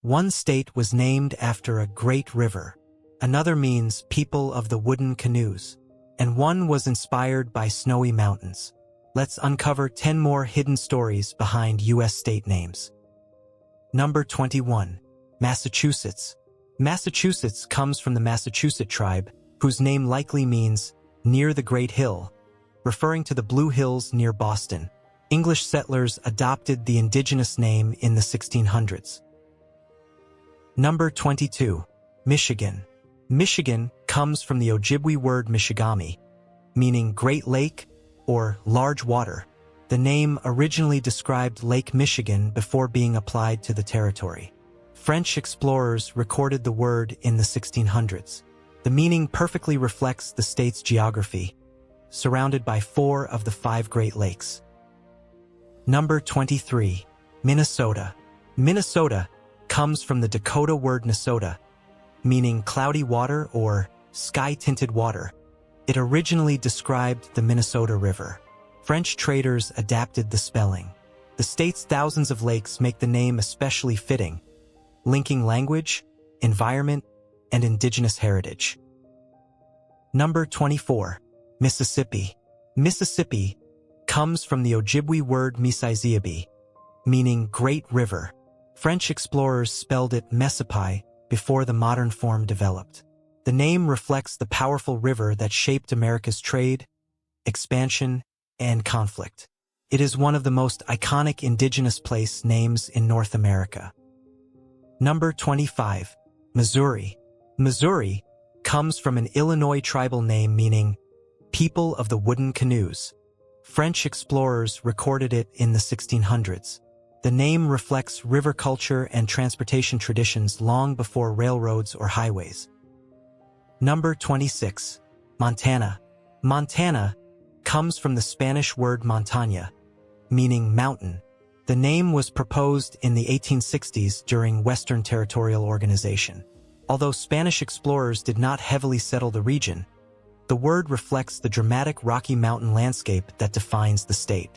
One state was named after a great river, another means people of the wooden canoes, and one was inspired by snowy mountains. Let's uncover 10 more hidden stories behind U.S. state names. Number 21. Massachusetts. Massachusetts comes from the Massachusetts tribe, whose name likely means near the Great Hill, referring to the Blue Hills near Boston. English settlers adopted the indigenous name in the 1600s. Number 22. Michigan. Michigan comes from the Ojibwe word Michigami, meaning Great Lake or large water. The name originally described Lake Michigan before being applied to the territory. French explorers recorded the word in the 1600s. The meaning perfectly reflects the state's geography, surrounded by 4 of the 5 Great Lakes. Number 23. Minnesota. Minnesota comes from the Dakota word Nisota, meaning cloudy water or sky-tinted water. It originally described the Minnesota River. French traders adapted the spelling. The state's thousands of lakes make the name especially fitting, linking language, environment, and indigenous heritage. Number 24. Mississippi. Mississippi comes from the Ojibwe word Mississippi, meaning Great River. French explorers spelled it Messipi before the modern form developed. The name reflects the powerful river that shaped America's trade, expansion, and conflict. It is one of the most iconic indigenous place names in North America. Number 25. Missouri. Missouri comes from an Illinois tribal name meaning people of the wooden canoes. French explorers recorded it in the 1600s. The name reflects river culture and transportation traditions long before railroads or highways. Number 26. Montana. Montana comes from the Spanish word montaña, meaning mountain. The name was proposed in the 1860s during Western Territorial Organization. Although Spanish explorers did not heavily settle the region, the word reflects the dramatic Rocky Mountain landscape that defines the state.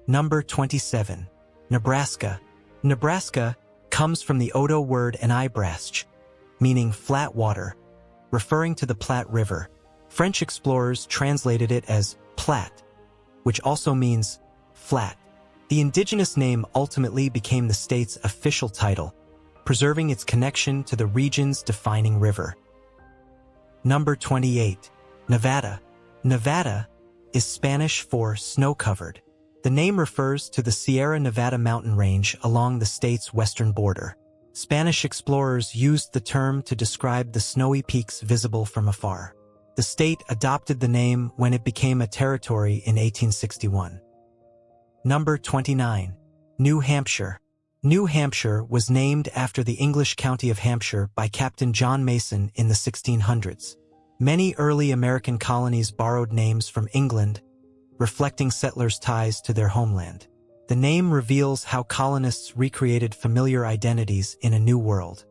Number 27. Nebraska. Nebraska comes from the Odo word Enibrasch, meaning flat water, referring to the Platte River. French explorers translated it as Platte, which also means flat. The indigenous name ultimately became the state's official title, preserving its connection to the region's defining river. Number 28. Nevada. Nevada is Spanish for snow-covered. The name refers to the Sierra Nevada mountain range along the state's western border. Spanish explorers used the term to describe the snowy peaks visible from afar. The state adopted the name when it became a territory in 1861. Number 29. New Hampshire. New Hampshire was named after the English county of Hampshire by Captain John Mason in the 1600s. Many early American colonies borrowed names from England, reflecting settlers' ties to their homeland. The name reveals how colonists recreated familiar identities in a new world.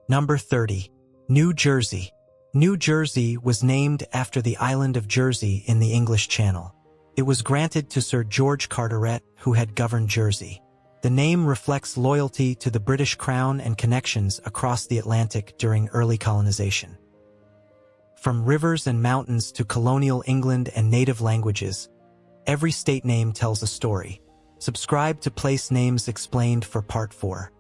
Number 30. New Jersey. New Jersey was named after the island of Jersey in the English Channel. It was granted to Sir George Carteret, who had governed Jersey. The name reflects loyalty to the British Crown and connections across the Atlantic during early colonization. From rivers and mountains to colonial England and native languages, every state name tells a story. Subscribe to Place Names Explained for Part 4.